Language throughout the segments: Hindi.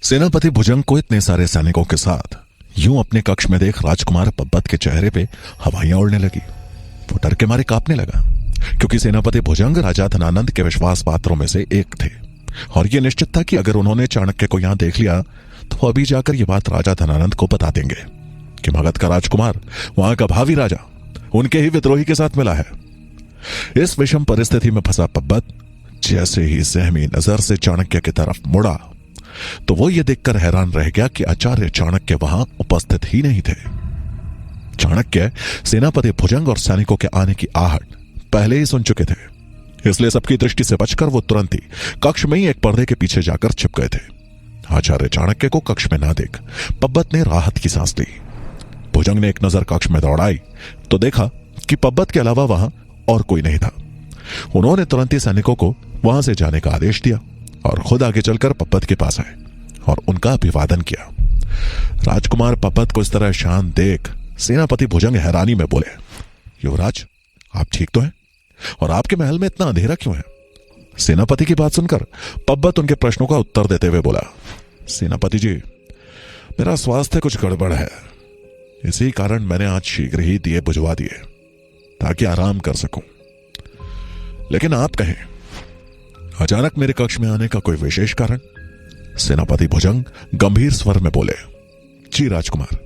सेनापति भुजंग को इतने सारे सैनिकों के साथ यूं अपने कक्ष में देख राजकुमार पब्बत के चेहरे पे हवाइयां उड़ने लगी। वो डर के मारे कांपने लगा, क्योंकि सेनापति भुजंग राजा धनानंद के विश्वास पात्रों में से एक थे और यह निश्चित था कि अगर उन्होंने चाणक्य को यहां देख लिया तो अभी जाकर यह बात राजा धनानंद को बता देंगे कि मगध का राजकुमार, वहां का भावी राजा, उनके ही विद्रोही के साथ मिला है। इस विषम परिस्थिति में फंसा पब्बत जैसे ही सहमी नजर से चाणक्य की तरफ मुड़ा तो वो ये देखकर हैरान रह गया कि आचार्य चाणक्य वहां उपस्थित ही नहीं थे। चाणक्य सेनापति भुजंग और सैनिकों के आने की आहट पहले ही सुन चुके थे, इसलिए सबकी दृष्टि से बचकर वो तुरंत ही कक्ष में ही एक पर्दे के पीछे जाकर छिप गए थे। आचार्य चाणक्य को कक्ष में ना देख पब्बत ने राहत की सांस ली। भुजंग ने एक नजर कक्ष में दौड़ाई तो देखा कि पब्बत के अलावा वहां और कोई नहीं था। उन्होंने तुरंत ही सैनिकों को वहां से जाने का आदेश दिया और खुद आगे चलकर पब्बत के पास आए और उनका अभिवादन किया। राजकुमार पब्बत को इस तरह शांत देख सेनापति भुजंग हैरानी में बोले, युवराज, आप ठीक तो हैं? और आपके महल में इतना अंधेरा क्यों है? सेनापति की बात सुनकर पब्बत उनके प्रश्नों का उत्तर देते हुए बोला, सेनापति जी, मेरा स्वास्थ्य कुछ गड़बड़ है, इसी कारण मैंने आज शीघ्र ही दिए बुझवा दिए ताकि आराम कर सकूं। लेकिन आप कहें, अचानक मेरे कक्ष में आने का कोई विशेष कारण? सेनापति भुजंग गंभीर स्वर में बोले, जी राजकुमार,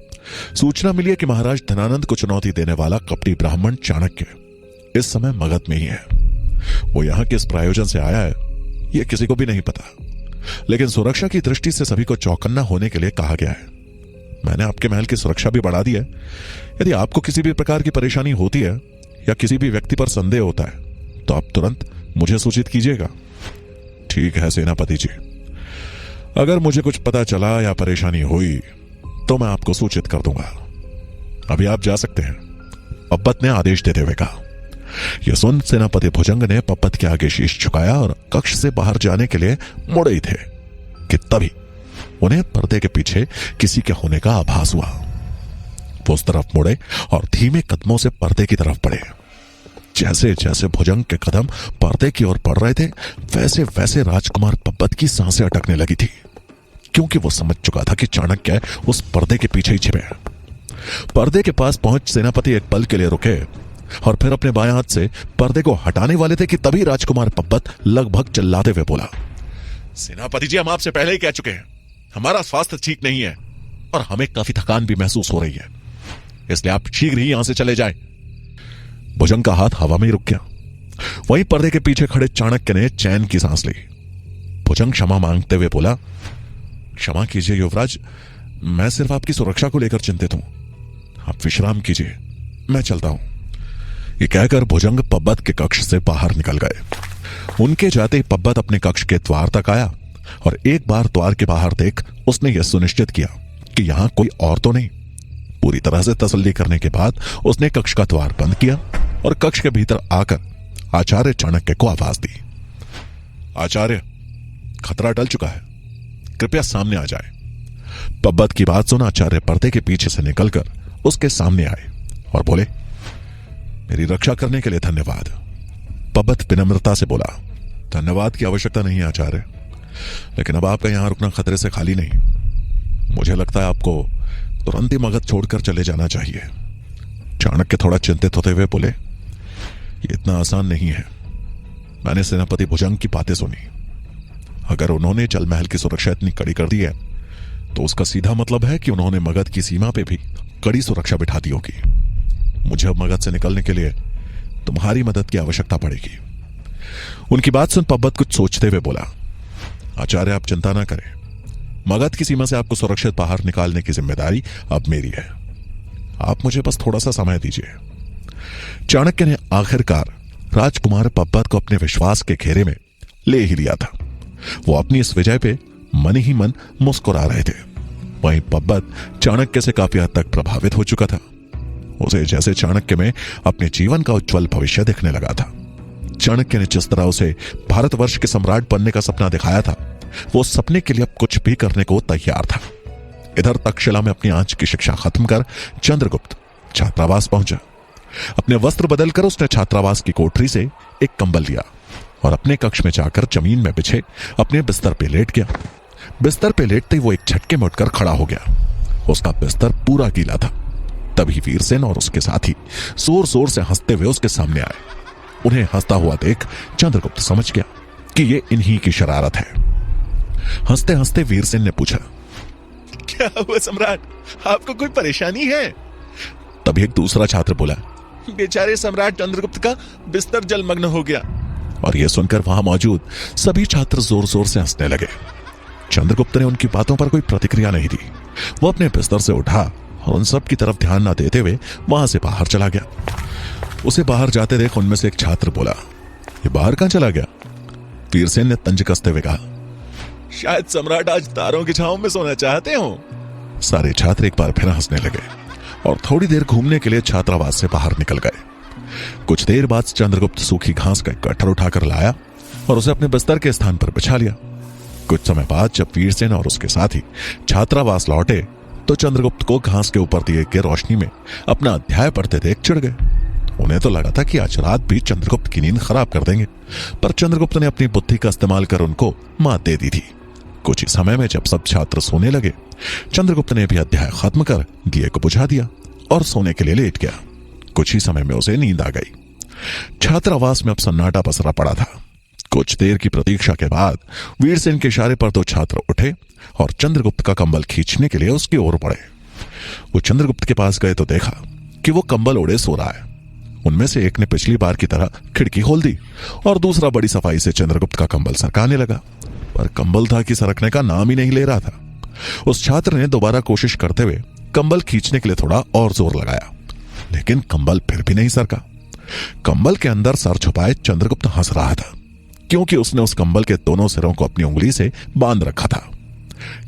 सूचना मिली है कि महाराज धनानंद को चुनौती देने वाला कपटी ब्राह्मण चाणक्य इस समय मगध में ही है। वो यहां किस प्रायोजन से आया है यह किसी को भी नहीं पता, लेकिन सुरक्षा की दृष्टि से सभी को चौकन्ना होने के लिए कहा गया है। मैंने आपके महल की सुरक्षा भी बढ़ा दी है। यदि आपको किसी भी प्रकार की परेशानी होती है या किसी भी व्यक्ति पर संदेह होता है तो आप तुरंत मुझे सूचित कीजिएगा। ठीक है सेनापति जी, अगर मुझे कुछ पता चला या परेशानी हुई तो मैं आपको सूचित कर दूंगा। अभी आप जा सकते हैं, पब्बत ने आदेश देते हुए कहा। यह सुन सेनापति भुजंग ने पब्बत के आगे शीश झुकाया और कक्ष से बाहर जाने के लिए मुड़े ही थे कि तभी उन्हें पर्दे के पीछे किसी के होने का आभास हुआ। वो उस तरफ मुड़े और धीमे कदमों से पर्दे की तरफ बढ़े। जैसे जैसे भुजंग के कदम पर्दे की ओर बढ़ रहे थे वैसे वैसे राजकुमार पब्बत की सांसें अटकने लगी थी, क्योंकि वो समझ चुका था कि चाणक्य उस पर्दे के पीछे ही छिपे। पर्दे के पास पहुंच सेनापति एक पल के लिए रुके और फिर अपने बाएं हाथ से पर्दे को हटाने वाले थे कि तभी राजकुमार पब्बत लगभग चिल्लाते हुए बोला, सेनापति जी, हम आपसे पहले ही कह चुके हैं, हमारा स्वास्थ्य ठीक नहीं है और हमें काफी थकान भी महसूस हो रही है, इसलिए आप शीघ्र ही यहां से चले जाएं। भुजंग का हाथ हवा में ही रुक गया। वहीं पर्दे के पीछे खड़े चाणक्य ने चैन की सांस ली। भुजंग क्षमा मांगते हुए बोला, क्षमा कीजिए युवराज, मैं सिर्फ आपकी सुरक्षा को लेकर चिंतित हूं, आप विश्राम कीजिए, मैं चलता हूं। ये कहकर भुजंग पब्बत के कक्ष से बाहर निकल गए। उनके जाते ही पब्बत अपने कक्ष के द्वार तक आया और एक बार द्वार के बाहर देख उसने यह सुनिश्चित किया कि यहां कोई और तो नहीं। पूरी तरह से तसल्ली करने के बाद उसने कक्ष का द्वार बंद किया और कक्ष के भीतर आकर आचार्य चाणक्य को आवाज दी, आचार्य, खतरा टल चुका है, कृपया सामने आ जाए। पब्बत की बात सुन आचार्य पर्दे के पीछे से निकलकर उसके सामने आए और बोले, मेरी रक्षा करने के लिए धन्यवाद। पब्बत विनम्रता से बोला, धन्यवाद की आवश्यकता नहीं है आचार्य, लेकिन अब आपका यहां रुकना खतरे से खाली नहीं। मुझे लगता है आपको तुरंत ही मगध छोड़कर चले जाना चाहिए। चाणक्य थोड़ा चिंतित होते हुए बोले, ये इतना आसान नहीं है। मैंने सेनापति भुजंग की बातें सुनी। अगर उन्होंने जल महल की सुरक्षा इतनी कड़ी कर दी है तो उसका सीधा मतलब है कि उन्होंने मगध की सीमा पे भी कड़ी सुरक्षा बिठा दी होगी। मुझे अब मगध से निकलने के लिए तुम्हारी मदद की आवश्यकता पड़ेगी। उनकी बात सुन पब्बत कुछ सोचते हुए बोला, आचार्य, आप चिंता ना करें, मगध की सीमा से आपको सुरक्षित बाहर निकालने की जिम्मेदारी अब मेरी है। आप मुझे बस थोड़ा सा समय दीजिए। चाणक्य ने आखिरकार राजकुमार पब्बत को अपने विश्वास के घेरे में ले ही लिया था। वो अपनी इस विजय पे मन ही मन मुस्कुरा रहे थे। वहीं पब्बत चाणक्य से काफी हद तक प्रभावित हो चुका था। उसे जैसे चाणक्य में अपने जीवन का उज्जवल भविष्य दिखने लगा था। चाणक्य ने जिस तरह उसे भारतवर्ष के सम्राट बनने का सपना दिखाया था, वो सपने के लिए अब कुछ भी करने को तैयार था। इधर तक्षशिला में अपनी आंच की शिक्षा खत्म कर चंद्रगुप्त छात्रावास पहुंचा। अपने वस्त्र बदलकर उसने छात्रावास की कोठरी से एक कंबल लिया और अपने कक्ष में जाकर जमीन में बिछे अपने बिस्तर पे लेट गया। बिस्तर पे लेटते ही वो एक झटके में उठकर खड़ा हो गया। उसका बिस्तर पूरा गीला था। तभी वीरसेन और उसके साथी जोर जोर से हंसते हुए उसके सामने आए। उन्हें हंसता हुआ देख चंद्रगुप्त समझ गया कि ये इन्हीं की शरारत है। हंसते हंसते वीरसेन ने पूछा, क्या हुआ सम्राट, आपको कोई परेशानी है? तभी एक दूसरा छात्र बोला, बेचारे सम्राट चंद्रगुप्त का बिस्तर जलमग्न हो गया। और यह सुनकर वहां मौजूद सभी छात्र जोर जोर से हंसने लगे। चंद्रगुप्त ने उनकी बातों पर कोई प्रतिक्रिया नहीं दी। वो अपने बिस्तर से उठा और उन सब की तरफ ध्यान न देते हुए वहां से बाहर चला गया। उसे बाहर जाते देख उनमें से एक छात्र बोला, ये बाहर कहां चला गया? वीरसेन ने तंज कसते हुए कहा, शायद सम्राट आज तारों की छांव में सोना चाहते हो। सारे छात्र एक बार फिर हंसने लगे और थोड़ी देर घूमने के लिए छात्रावास से बाहर निकल गए। कुछ देर बाद चंद्रगुप्त सूखी घास का एक गट्ठर उठाकर लाया और उसे अपने बिस्तर के स्थान पर बिछा लिया। कुछ समय बाद जब वीरसेन और उसके साथी छात्रावास लौटे तो चंद्रगुप्त को घास के ऊपर दिए गए रोशनी में अपना अध्याय पढ़ते देख चिढ़ गए। उन्हें तो लगा था कि आज रात भी चंद्रगुप्त की नींद खराब कर देंगे, पर चंद्रगुप्त ने अपनी बुद्धि का इस्तेमाल कर उनको मात दे दी थी। कुछ ही समय में जब सब छात्र सोने लगे, चंद्रगुप्त ने भी अध्याय खत्म कर दिए को बुझा दिया और सोने के लिए लेट गया। कुछ ही समय में उसे नींद आ गई। छात्रावास में अब सन्नाटा पसरा पड़ा था। कुछ देर की प्रतीक्षा के बाद वीरसेन के इशारे पर दो छात्र उठे और चंद्रगुप्त का कंबल खींचने के लिए उसकी ओर बढ़े। वो चंद्रगुप्त के पास गए तो देखा कि वो कंबल ओढ़े सो रहा है। उनमें से एक ने पिछली बार की तरह खिड़की खोल दी और दूसरा बड़ी सफाई से चंद्रगुप्त का कंबल सरकाने लगा, पर कंबल था कि सरकने का नाम ही नहीं ले रहा था। उस छात्र ने दोबारा कोशिश करते हुए कंबल खींचने के लिए थोड़ा और जोर लगाया, लेकिन कंबल फिर भी नहीं सरका। कंबल के अंदर सर छुपाए चंद्रगुप्त हंस रहा था, क्योंकि उसने उस कंबल के दोनों सिरों को अपनी उंगली से बांध रखा था।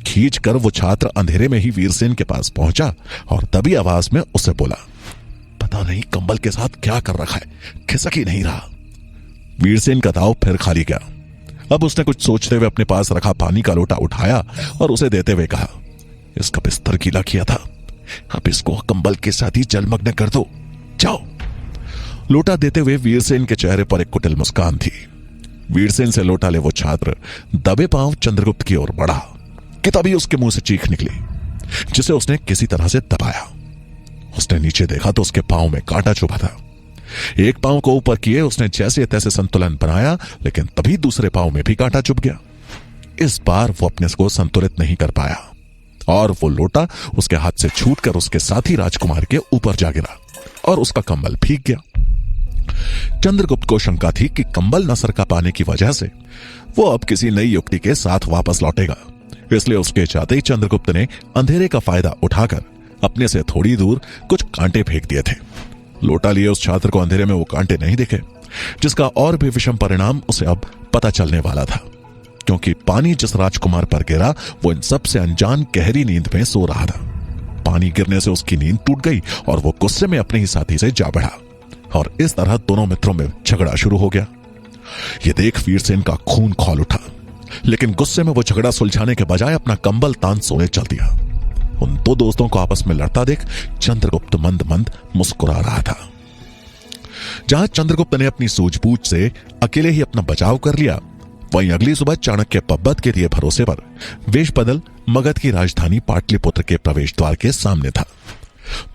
खींचकर वो छात्र अंधेरे में ही वीरसेन के पास पहुंचा और दबी आवाज में उससे बोला, पता नहीं कंबल के साथ क्या कर रखा है, खिसक ही नहीं रहा। वीरसेन का दांव फिर खाली गया। अब उसने कुछ सोचते हुए अपने पास रखा पानी का लोटा उठाया और उसे देते हुए कहा, इसका बिस्तर गीला किया था, अब इसको कंबल के साथ ही जलमग्न कर दो, जाओ। लोटा देते हुए वीरसेन के चेहरे पर एक कुटिल मुस्कान थी। वीरसेन से लोटा ले वो छात्र दबे पांव चंद्रगुप्त की ओर बढ़ा कि तभी उसके मुंह से चीख निकली, जिसे उसने किसी तरह से दबाया। उसने नीचे देखा तो उसके पांव में कांटा चुभा था। एक पांव को ऊपर किए उसने जैसे तैसे संतुलन बनाया, लेकिन तभी दूसरे पांव में भी कांटा चुभ गया। इस बार वो अपने को संतुलित नहीं कर पाया और वो लोटा उसके हाथ से छूटकर उसके साथी राजकुमार के ऊपर जा गिरा और उसका कंबल भीग गया। चंद्रगुप्त को शंका थी कि कंबल न सरका पाने की वजह से वो अब किसी नई युक्ति के साथ वापस लौटेगा, इसलिए उसके जाते ही चंद्रगुप्त ने अंधेरे का फायदा उठाकर अपने से थोड़ी दूर कुछ कांटे फेंक दिए थे। लोटा लिए उस छात्र को अंधेरे में वो कांटे नहीं दिखे, जिसका और भी विषम परिणाम उसे अब पता चलने वाला था, क्योंकि पानी जिस राजकुमार पर गिरा वो इन सबसे अनजान गहरी नींद में सो रहा था। पानी गिरने से उसकी नींद टूट गई और वो गुस्से में अपने ही साथी से जा बढ़ा और इस तरह दोनों मित्रों में झगड़ा शुरू हो गया। ये देख वीरसेन का खून खौल उठा, लेकिन गुस्से में वो झगड़ा सुलझाने के बजाय अपना कंबल तान सोने चल दिया। उन दो दोस्तों को आपस में लड़ता देख चंद्रगुप्त मंद मंद मुस्कुरा रहा था। जहां चंद्रगुप्त ने अपनी सूझबूझ से अकेले ही अपना बचाव कर लिया, वहीं अगली सुबह चाणक्य पब्बत के दिए भरोसे पर वेश बदल मगध की राजधानी पाटलिपुत्र के प्रवेश द्वार के सामने था।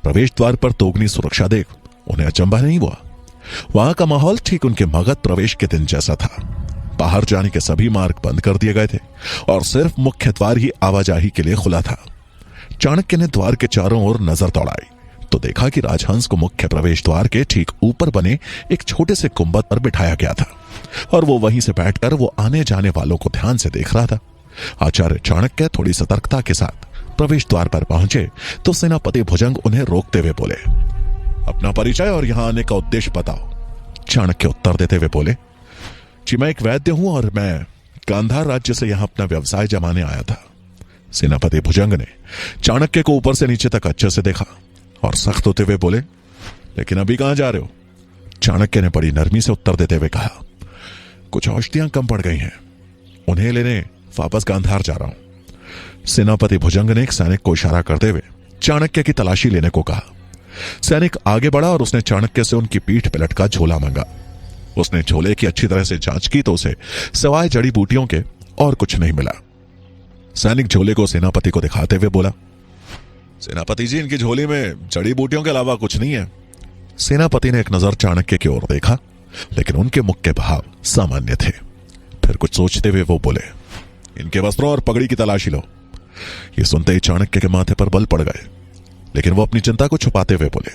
प्रवेश द्वार पर दोगुनी सुरक्षा देख उन्हें अचंभा नहीं हुआ। वहां का माहौल ठीक उनके मगध प्रवेश के दिन जैसा था। बाहर जाने के सभी मार्ग बंद कर दिए गए थे और सिर्फ मुख्य द्वार ही आवाजाही के लिए खुला था। चाणक्य ने द्वार के चारों ओर नजर दौड़ाई तो देखा कि राजहंस को मुख्य प्रवेश द्वार के ठीक ऊपर बने एक छोटे से गुंबद पर बिठाया गया था और वो वहीं से बैठकर वो आने जाने वालों को ध्यान से देख रहा था। आचार्य चाणक्य थोड़ी सतर्कता के साथ प्रवेश द्वार पर पहुंचे तो सेनापति भुजंग उन्हें रोकते हुए बोले, अपना परिचय और यहां आने का उद्देश्य बताओ। चाणक्य उत्तर देते हुए बोले, जी मैं एक वैद्य हूं और मैं गांधार राज्य से यहां अपना व्यवसाय जमाने आया था। सेनापति भुजंग ने चाणक्य को ऊपर से नीचे तक अच्छे से देखा और सख्त होते हुए बोले, लेकिन अभी कहां जा रहे हो? चाणक्य ने बड़ी नरमी से उत्तर देते हुए कहा, कुछ औषधियां कम पड़ गई हैं, उन्हें लेने वापस गांधार जा रहा हूं। सेनापति भुजंग ने एक सैनिक को इशारा करते हुए चाणक्य की तलाशी लेने को कहा। सैनिक आगे बढ़ा और उसने चाणक्य से उनकी पीठ पे लटका झोला मांगा। उसने झोले की अच्छी तरह से जांच की तो उसे सिवाय जड़ी बूटियों के और कुछ नहीं मिला। सैनिक झोले को सेनापति को दिखाते हुए बोला, सेनापति जी, इनकी झोली में जड़ी बूटियों के अलावा कुछ नहीं है। सेनापति ने एक नजर चाणक्य की ओर देखा, लेकिन उनके मुख के भाव सामान्य थे। फिर कुछ सोचते हुए वो बोले, इनके वस्त्रों और पगड़ी की तलाशी लो। ये सुनते ही चाणक्य के माथे पर बल पड़ गए, लेकिन वो अपनी चिंता को छुपाते हुए बोले,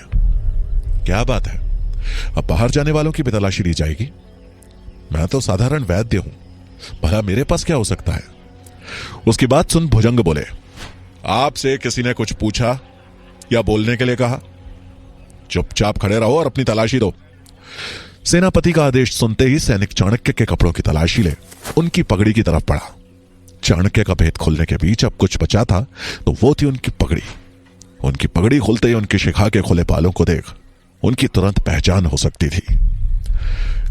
क्या बात है, अब बाहर जाने वालों की भी तलाशी ली जाएगी? मैं तो साधारण वैद्य हूं, भला मेरे पास क्या हो सकता है? उसकी बात सुन भुजंग बोले, आपसे किसी ने कुछ पूछा या बोलने के लिए कहा? चुपचाप खड़े रहो और अपनी तलाशी दो। सेनापति का आदेश सुनते ही सैनिक चाणक्य के कपड़ों की तलाशी ले उनकी पगड़ी की तरफ बढ़ा। चाणक्य का भेद खुलने के बीच अब कुछ बचा था तो वो थी उनकी पगड़ी। उनकी पगड़ी खुलते ही उनकी शिखा के खुले बालों को देख उनकी तुरंत पहचान हो सकती थी।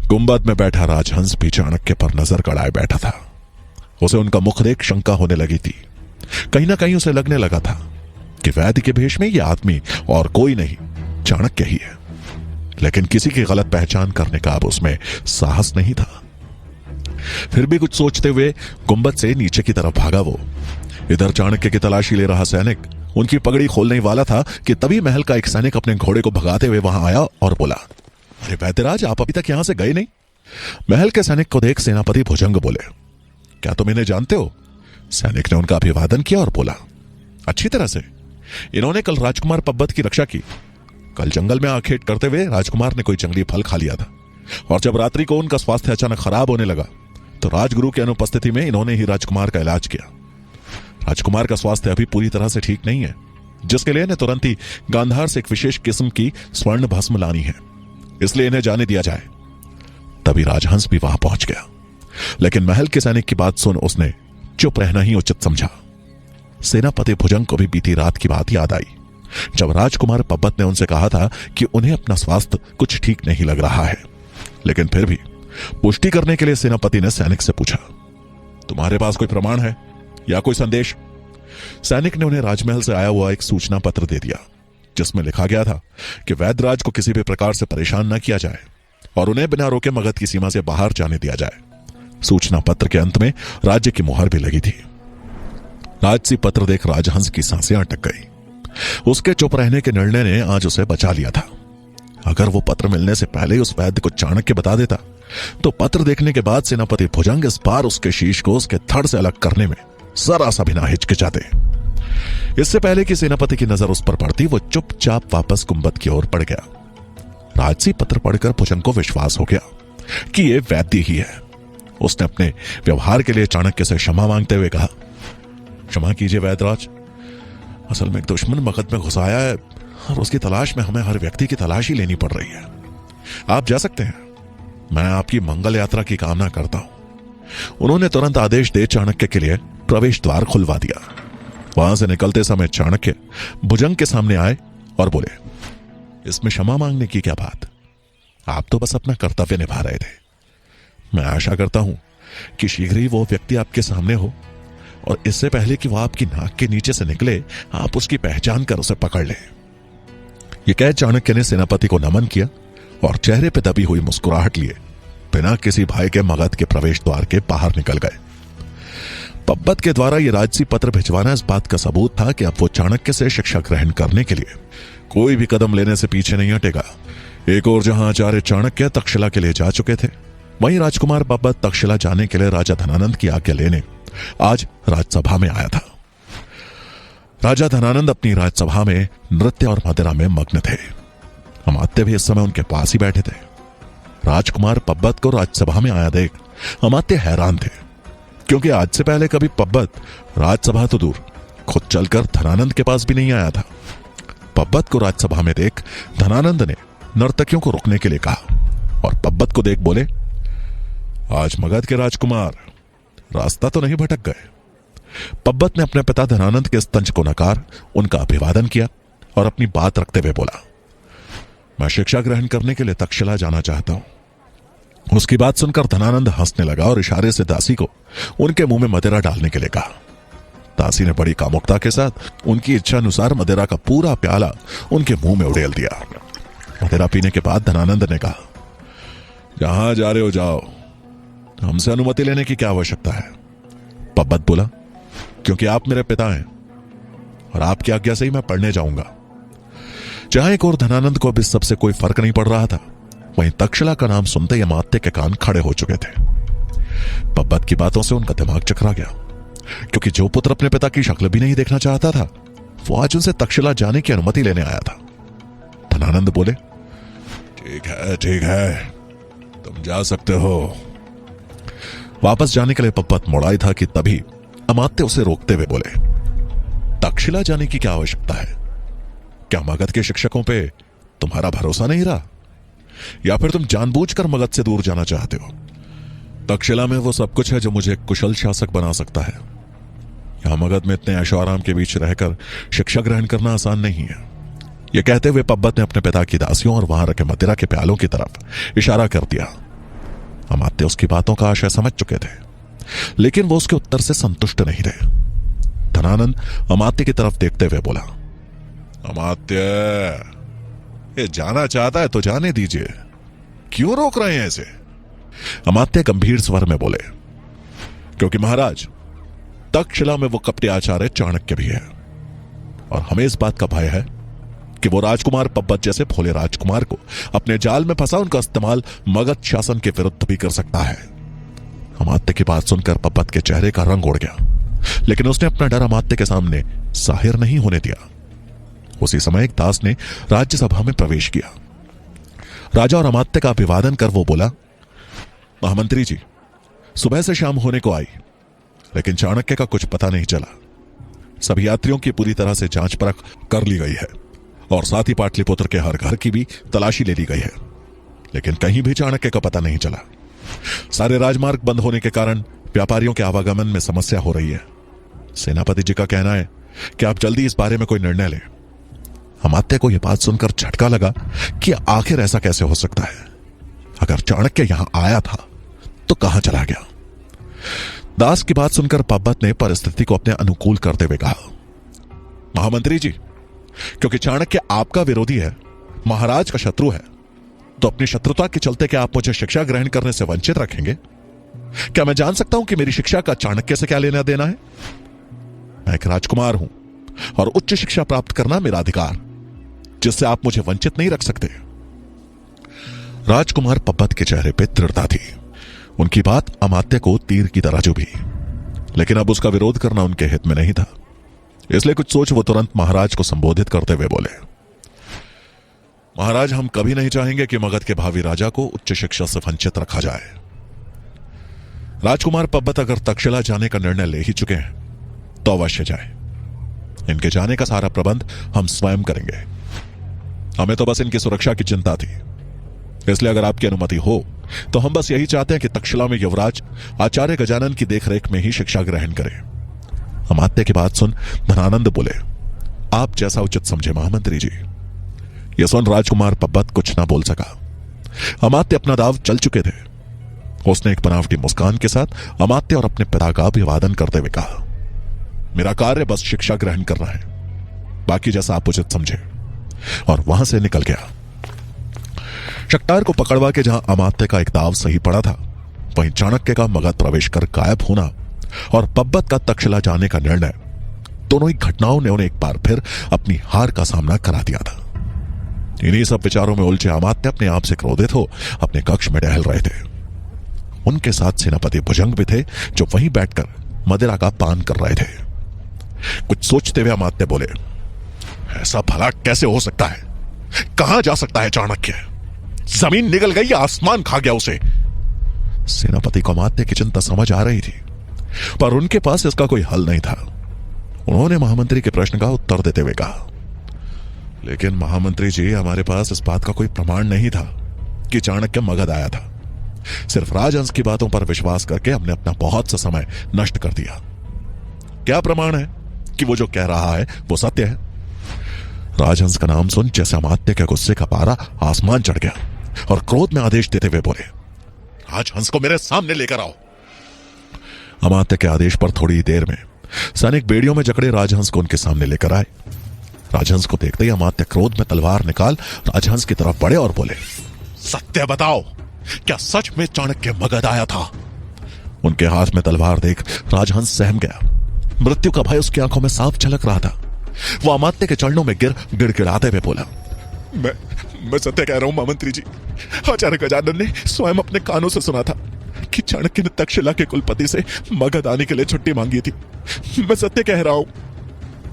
गुंबद में बैठा राजहंस भी चाणक्य पर नजर गड़ाए बैठा था। उसे उनका मुख देख शंका होने लगी थी। कहीं ना कहीं उसे लगने लगा था कि वैद्य के भेष में यह आदमी और कोई नहीं, चाणक्य ही है। लेकिन किसी की गलत पहचान करने का अब उसमें साहस नहीं था। फिर भी कुछ सोचते हुए गुंबद से नीचे की तरफ भागा वो। इधर चाणक्य की तलाशी ले रहा सैनिक उनकी पगड़ी खोलने वाला था कि तभी महल का एक सैनिक अपने घोड़े को भगाते हुए वहां आया और बोला, अरे वैद्यराज, आप अभी तक यहां से गए नहीं? महल के सैनिक को देख सेनापति भुजंग बोले, क्या तुम इन्हें जानते हो? सैनिक ने उनका अभिवादन किया और बोला, अच्छी तरह से। इन्होंने कल राजकुमार पब्बत की रक्षा की। कल जंगल में आखेट करते हुए राजकुमार ने कोई जंगली फल खा लिया था, और जब रात्रि को उनका स्वास्थ्य अचानक खराब होने लगा तो राजगुरु की अनुपस्थिति में इन्होंने ही राजकुमार का इलाज किया। राजकुमार का स्वास्थ्य अभी पूरी तरह से ठीक नहीं है, जिसके लिए इन्हें तुरंत ही गांधार से एक विशेष किस्म की स्वर्ण भस्म लानी है, इसलिए इन्हें जाने दिया जाए। तभी राजहंस भी वहां पहुंच गया, लेकिन महल के सैनिक की बात सुन उसने चुप रहना ही उचित समझा। सेनापति भुजंग को भी बीती रात की बात याद आई, जब राजकुमार पब्बत ने उनसे कहा था कि उन्हें अपना स्वास्थ्य कुछ ठीक नहीं लग रहा है। लेकिन फिर भी पुष्टि करने के लिए सेनापति ने सैनिक से पूछा, तुम्हारे पास कोई प्रमाण है या कोई संदेश? सैनिक ने उन्हें राजमहल से आया हुआ एक सूचना पत्र दे दिया, जिसमें लिखा गया था कि वैद्यराज को किसी भी प्रकार से परेशान न किया जाए और उन्हें बिना रोके मगध की सीमा से बाहर जाने दिया जाए। सूचना पत्र के अंत में राज्य की मुहर भी लगी थी। राजसी पत्र देख राजहंस की सांसें अटक गई। उसके चुप रहने के निर्णय ने आज उसे बचा लिया था। अगर वो पत्र मिलने से पहले उस वैद्य को चाणक्य बता देता तो पत्र देखने के बाद सेनापति भुजंग इस बार उसके शीश को उसके धड़ से अलग करने में जरा सा भी ना हिचकिचाते। इससे पहले कि सेनापति की नजर उस पर पड़ती, वो चुपचाप वापस गुंबद की ओर बढ़ गया। राजसी पत्र पढ़कर भुजंग को विश्वास हो गया कि ये वैद्य ही है। उसने अपने व्यवहार के लिए चाणक्य से क्षमा मांगते हुए कहा, क्षमा कीजिए वैद्यराज, असल में एक दुश्मन मगध में घुस आया है और उसकी तलाश में हमें हर व्यक्ति की तलाशी लेनी पड़ रही है। आप जा सकते हैं। मैं आपकी मंगल यात्रा की कामना करता हूं। उन्होंने तुरंत आदेश दे चाणक्य के लिए प्रवेश द्वार खुलवा दिया। वहां से निकलते समय चाणक्य भुजंग के सामने आए और बोले, इसमें क्षमा मांगने की क्या बात? आप तो बस अपना कर्तव्य निभा रहे थे। मैं आशा करता हूं कि शीघ्र ही वो व्यक्ति आपके सामने हो और इससे पहले कि वो आपकी नाक के नीचे से निकले, आप उसकी पहचान कर उसे पकड़ ले। ये कह चाणक्य ने सेनापति को नमन किया और चेहरे पे दबी हुई मुस्कुराहट लिए बिना किसी भय के मगध के प्रवेश द्वार के बाहर निकल गए। पब्बत के द्वारा यह राजसी पत्र भिजवाना इस बात का सबूत था कि अब वो चाणक्य से शिक्षा ग्रहण करने के लिए कोई भी कदम लेने से पीछे नहीं हटेगा। एक और जहां आचार्य चाणक्य तक्षशिला के लिए जा चुके थे, वहीं राजकुमार पब्बत तक्षशिला जाने के लिए राजा धनानंद की आज्ञा लेने आज राजसभा में आया था। राजा धनानंद अपनी राजसभा में नृत्य और मदिरा में मग्न थे। अमात्य भी इस समय उनके पास ही बैठे थे। राजकुमार पब्बत को राजसभा में आया देख अमात्य हैरान थे, क्योंकि आज से पहले कभी पब्बत राजसभा तो दूर खुद चलकर धनानंद के पास भी नहीं आया था। पब्बत को राजसभा में देख धनानंद ने नर्तकियों को रुकने के लिए कहा और पब्बत को देख बोले, आज मगध के राजकुमार रास्ता तो नहीं भटक गए? पब्बत ने अपने पिता धनानंद के स्तंज को नकार उनका अभिवादन किया और अपनी बात रखते हुए बोला, मैं शिक्षा ग्रहण करने के लिए तक्षशिला जाना चाहता हूं। उसकी बात सुनकर धनानंद हंसने लगा और इशारे से दासी को उनके मुंह में मदिरा डालने के लिए कहा। दासी ने बड़ी कामुकता के साथ उनकी इच्छा अनुसार मदिरा का पूरा प्याला उनके मुंह में उड़ेल दिया। मदिरा पीने के बाद धनानंद ने कहा, जहां जा रहे हो जाओ, हमसे अनुमति लेने की क्या आवश्यकता है? पब्बत बोला, क्योंकि आप मेरे पिता हैं और आपकी आज्ञा से ही मैं पढ़ने जाऊंगा। जहां एक और धनानंद को अब इस सबसे कोई फर्क नहीं पड़ रहा था, वहीं तक्षशिला का नाम सुनते ही अमात्य के कान खड़े हो चुके थे। पब्बत की बातों से उनका दिमाग चकरा गया, क्योंकि जो पुत्र अपने पिता की शक्ल भी नहीं देखना चाहता था, वो आज उनसे तक्षशिला जाने की अनुमति लेने आया था। धनानंद बोले, ठीक है, तुम जा सकते हो। वापस जाने के लिए पब्बत मुड़ आई था कि तभी अमात्य उसे रोकते हुए बोले, तक्षशिला जाने की क्या आवश्यकता है? क्या मगध के शिक्षकों पे तुम्हारा भरोसा नहीं रहा, या फिर तुम जानबूझकर मगध से दूर जाना चाहते हो? तक्षशिला में वो सब कुछ है जो मुझे एक कुशल शासक बना सकता है। यहां मगध में इतने ऐशो आराम के बीच रहकर शिक्षा ग्रहण करना आसान नहीं है। यह कहते हुए पब्बत ने अपने पिता की दासियों और वहां रखे मदिरा के प्यालों की तरफ इशारा कर दिया। अमात्य उसकी बातों का आशय समझ चुके थे, लेकिन वो उसके उत्तर से संतुष्ट नहीं थे। धनानंद अमात्य की तरफ देखते हुए बोला, अमात्य, ये जाना चाहता है तो जाने दीजिए, क्यों रोक रहे हैं इसे? अमात्य गंभीर स्वर में बोले, क्योंकि महाराज, तक्षशिला में वो कपटी आचार्य चाणक्य भी है, और हमें इस बात का भय है कि वो राजकुमार पब्बत जैसे भोले राजकुमार को अपने जाल में फंसा उनका इस्तेमाल मगध शासन के विरुद्ध भी कर सकता है। अमात्य की बात सुनकर पब्बत के चेहरे का रंग उड़ गया, लेकिन उसने अपना डर अमात्य के सामने जाहिर नहीं होने दिया। उसी समय एक दास ने राज्यसभा में प्रवेश किया। राजा और अमात्य का अभिवादन कर वो बोला, महामंत्री जी, सुबह से शाम होने को आई, लेकिन चाणक्य का कुछ पता नहीं चला। सभी यात्रियों की पूरी तरह से जांच परख कर ली गई है, और साथ ही पाटलिपुत्र के हर घर की भी तलाशी ले ली गई है, लेकिन कहीं भी चाणक्य का पता नहीं चला। सारे राजमार्ग बंद होने के कारण व्यापारियों के आवागमन में समस्या हो रही है। सेनापति जी का कहना है कि आप जल्दी इस बारे में कोई निर्णय लें। अमात्य को यह बात सुनकर झटका लगा कि आखिर ऐसा कैसे हो सकता है? अगर चाणक्य यहां आया था तो कहां चला गया? दास की बात सुनकर पब्बत ने परिस्थिति को अपने अनुकूल करते हुए कहा, महामंत्री जी, क्योंकि चाणक्य आपका विरोधी है, महाराज का शत्रु है, तो अपनी शत्रुता के चलते क्या आप मुझे शिक्षा ग्रहण करने से वंचित रखेंगे? क्या मैं जान सकता हूं कि मेरी शिक्षा का चाणक्य से क्या लेना देना है? मैं एक राजकुमार हूं और उच्च शिक्षा प्राप्त करना मेरा अधिकार, जिससे आप मुझे वंचित नहीं रख सकते। राजकुमार पब्बत के चेहरे पर दृढ़ता थी। उनकी बात अमात्य को तीर की तरह चुभी, लेकिन अब उसका विरोध करना उनके हित में नहीं था। इसलिए कुछ सोच वो तुरंत महाराज को संबोधित करते हुए बोले, महाराज, हम कभी नहीं चाहेंगे कि मगध के भावी राजा को उच्च शिक्षा से वंचित रखा जाए। राजकुमार पब्बत अगर तक्षशिला जाने का निर्णय ले ही चुके हैं तो अवश्य जाए। इनके जाने का सारा प्रबंध हम स्वयं करेंगे। हमें तो बस इनकी सुरक्षा की चिंता थी, इसलिए अगर आपकी अनुमति हो तो हम बस यही चाहते हैं कि तक्षशिला में युवराज आचार्य गजानन की देखरेख में ही शिक्षा ग्रहण करें। अमात्य की बात सुन धनानंद बोले, आप जैसा उचित समझे महामंत्री जी। यह सुन राजकुमार पब्बत कुछ ना बोल सका। अमात्य अपना दाव चल चुके थे। उसने एक बनावटी मुस्कान के साथ अमात्य और अपने पिता का अभिवादन करते हुए कहा, मेरा कार्य बस शिक्षा ग्रहण करना है, बाकी जैसा आप उचित समझे, और वहां से निकल गया। शक्तार को पकड़वा के जहां अमात्य का एक दाव सही पड़ा था, वहीं चाणक्य का मगध प्रवेश कर गायब होना और पब्बत का तक्षशिला जाने का निर्णय, दोनों ही घटनाओं ने उन्हें एक बार फिर अपनी हार का सामना करा दिया था। इन्हीं सब विचारों में उलझे अमात्य अपने आप से क्रोधित हो अपने कक्ष में टहल रहे थे। उनके साथ सेनापति भुजंग भी थे, जो वहीं बैठकर मदिरा का पान कर रहे थे। कुछ सोचते हुए अमात्य बोले, ऐसा भला कैसे हो सकता है? कहां जा सकता है चाणक्य? जमीन निगल गई या आसमान खा गया उसे? सेनापति को अमात्य की चिंता समझ आ रही थी, पर उनके पास इसका कोई हल नहीं था। उन्होंने महामंत्री के प्रश्न का उत्तर देते हुए कहा, लेकिन महामंत्री जी, हमारे पास इस बात का कोई प्रमाण नहीं था कि चाणक्य मगध आया था। सिर्फ राजहंस की बातों पर विश्वास करके हमने अपना बहुत सा समय नष्ट कर दिया। क्या प्रमाण है कि वो जो कह रहा है वो सत्य है? राजहंस का नाम सुन जैसे अमात्य के गुस्से का पारा आसमान चढ़ गया और क्रोध में आदेश देते हुए बोले, राजहंस को मेरे सामने लेकर आओ। अमात्य के आदेश पर थोड़ी देर में सैनिक बेड़ियों में जकड़े राजहंस को उनके सामने लेकर आए। राजहंस को देखते ही अमात्य क्रोध में तलवार निकाल राजहंस की तरफ बढ़े और बोले, सत्य बताओ, क्या सच में चाणक्य मगध आया था? उनके हाथ में तलवार देख राजहंस सहम गया। मृत्यु का भय उसकी आंखों में साफ झलक रहा था। वो अमात्य के चरणों में गिर गिड़गिड़ाते हुए बोला, मैं सत्य कह रहा हूं महामंत्री जी। आचार्य गजानन ने स्वयं अपने कानों से सुना था कि चाणक्य ने तक्षशिला के कुलपति से मगध आने के लिए छुट्टी मांगी थी। मैं सत्य कह रहा हूं।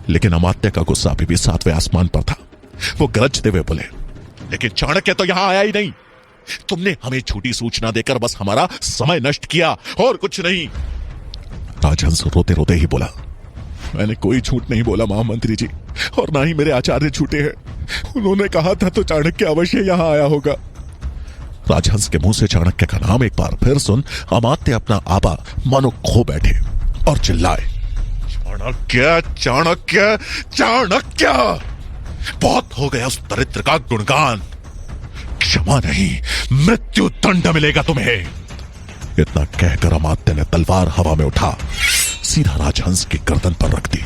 लेकिन अमात्य का गुस्सा अभी भी 7वें आसमान पर था। वो गरजते हुए बोले, लेकिन चाणक्य तो यहां आया ही नहीं। तुमने हमें झूठी सूचना देकर बस हमारा समय नष्ट किया और कुछ नहीं। राजहंस रोते रोते ही बोला, मैंने कोई झूठ नहीं बोला महामंत्री जी, और ना ही मेरे आचार्य झूठे हैं। उन्होंने कहा था तो चाणक्य अवश्य यहां आया होगा। राजहंस के मुंह से चाणक्य का नाम एक बार फिर सुन अमात्य अपना आपा मानो खो बैठे और चिल्लाए, चाणक्य चाणक्य चाणक्य! बहुत हो गया उस दरिद्र का गुणगान। क्षमा नहीं, मृत्यु दंड मिलेगा तुम्हें। इतना कहकर अमात्य ने तलवार हवा में उठा सीधा राजहंस की गर्दन पर रख दी।